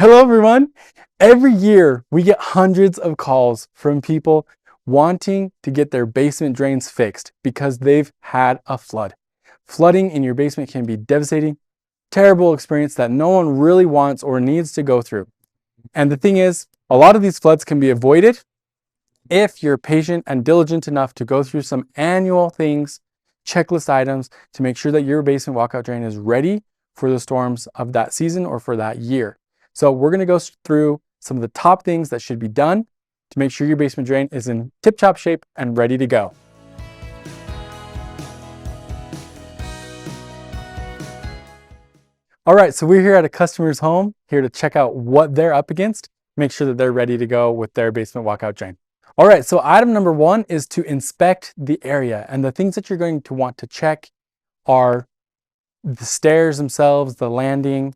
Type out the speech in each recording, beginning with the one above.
Hello everyone. Every year we get hundreds of calls from people wanting to get their basement drains fixed because they've had a flood. Flooding in your basement can be devastating, terrible experience that no one really wants or needs to go through. And the thing is, a lot of these floods can be avoided if you're patient and diligent enough to go through some annual things, checklist items to make sure that your basement walkout drain is ready for the storms of that season or for that year. So we're going to go through some of the top things that should be done to make sure your basement drain is in tip-top shape and ready to go. All right, so we're here at a customer's home, here to check out what they're up against, make sure that they're ready to go with their basement walkout drain. All right, so item number one is to inspect the area. And the things that you're going to want to check are the stairs themselves, the landing,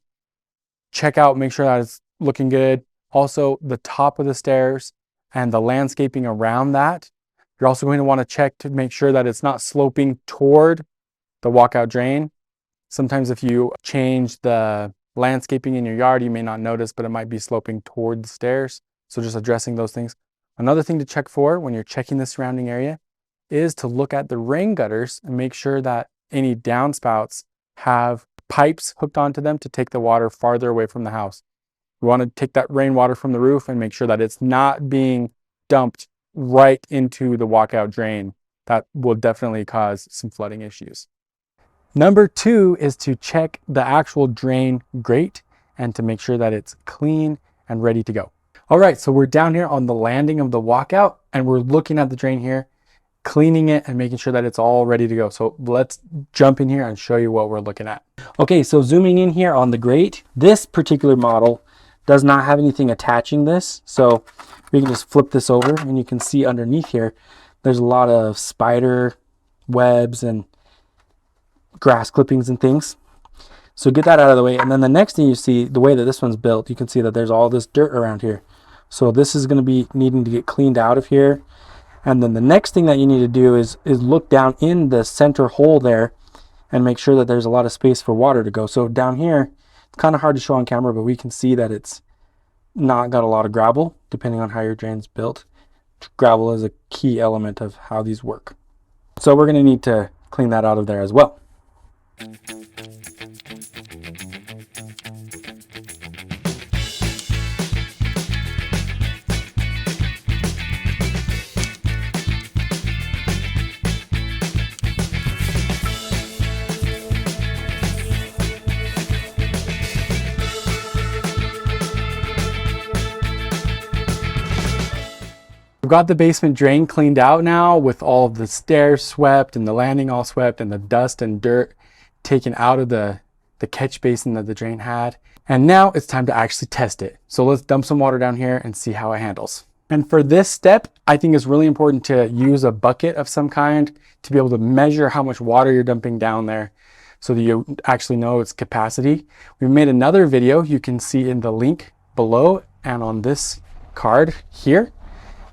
check out, make sure that it's looking good. Also the top of the stairs and the landscaping around that. You're also going to want to check to make sure that it's not sloping toward the walkout drain. Sometimes if you change the landscaping in your yard, you may not notice, but it might be sloping toward the stairs. So just addressing those things. Another thing to check for when you're checking the surrounding area is to look at the rain gutters and make sure that any downspouts have pipes hooked onto them to take the water farther away from the house. We want to take that rainwater from the roof and make sure that it's not being dumped right into the walkout drain. That will definitely cause some flooding issues. Number two is to check the actual drain grate and to make sure that it's clean and ready to go. All right, so we're down here on the landing of the walkout and we're looking at the drain here, cleaning it and making sure that it's all ready to go. So let's jump in here and show you what we're looking at. Okay, so zooming in here on the grate, this particular model does not have anything attaching this. So we can just flip this over and you can see underneath here, there's a lot of spider webs and grass clippings and things. So get that out of the way. And then the next thing you see, the way that this one's built, you can see that there's all this dirt around here. So this is going to be needing to get cleaned out of here. And then the next thing that you need to do is look down in the center hole there and make sure that there's a lot of space for water to go. So down here, it's kind of hard to show on camera, but we can see that it's not got a lot of gravel, depending on how your drain's built. Gravel is a key element of how these work. So we're going to need to clean that out of there as well. We've got the basement drain cleaned out now with all of the stairs swept and the landing all swept and the dust and dirt taken out of the catch basin that the drain had. And now it's time to actually test it. So let's dump some water down here and see how it handles. And for this step, I think it's really important to use a bucket of some kind to be able to measure how much water you're dumping down there so that you actually know its capacity. We've made another video you can see in the link below and on this card here,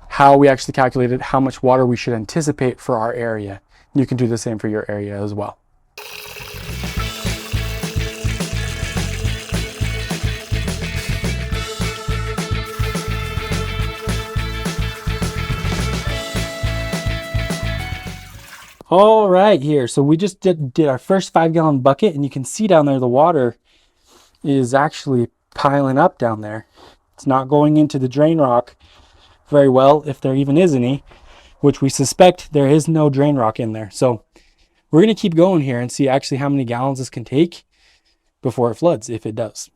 how we actually calculated how much water we should anticipate for our area. You can do the same for your area as well. All right, here. So we just did our first 5-gallon bucket and you can see down there the water is actually piling up down there. It's not going into the drain rock very well, if there even is any, which we suspect there is no drain rock in there. So we're going to keep going here and see actually how many gallons this can take before it floods, if it does.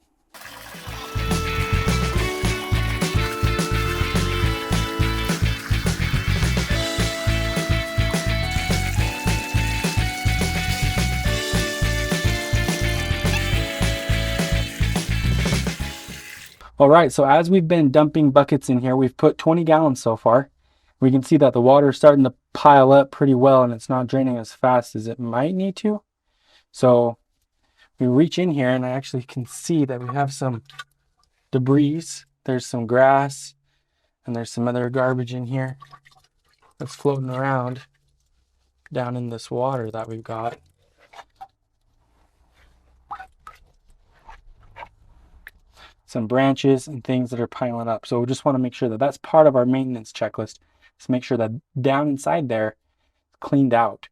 All right, so as we've been dumping buckets in here, we've put 20 gallons so far. We can see that the water is starting to pile up pretty well and it's not draining as fast as it might need to. So we reach in here and I actually can see that we have some debris. There's some grass and there's some other garbage in here that's floating around down in this water that we've got. some branches and things that are piling up. So we just want to make sure that that's part of our maintenance checklist. Just make sure that down inside there, cleaned out.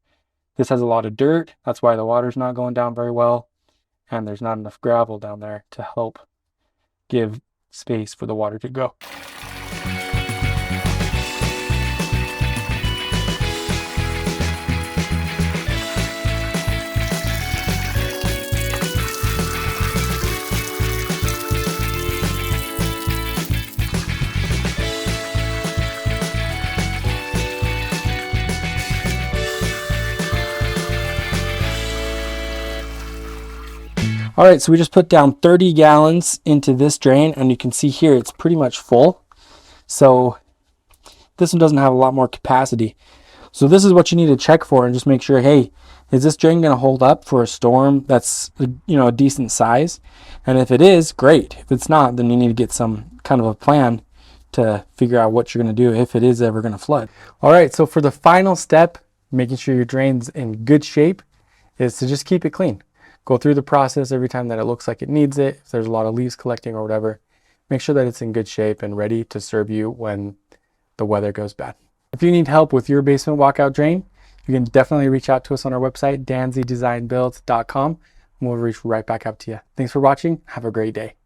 This has a lot of dirt. That's why the water's not going down very well. And there's not enough gravel down there to help give space for the water to go. All right, so we just put down 30 gallons into this drain, and you can see here it's pretty much full. So this one doesn't have a lot more capacity. So this is what you need to check for and just make sure, hey, is this drain going to hold up for a storm that's, a decent size? And if it is, great. If it's not, then you need to get some kind of a plan to figure out what you're going to do if it is ever going to flood. All right, so for the final step, making sure your drain's in good shape, is to just keep it clean. Go through the process every time that it looks like it needs it. If there's a lot of leaves collecting or whatever, make sure that it's in good shape and ready to serve you when the weather goes bad. If you need help with your basement walkout drain, you can definitely reach out to us on our website, danzydesignbuilds.com, and we'll reach right back out to you. Thanks for watching. Have a great day.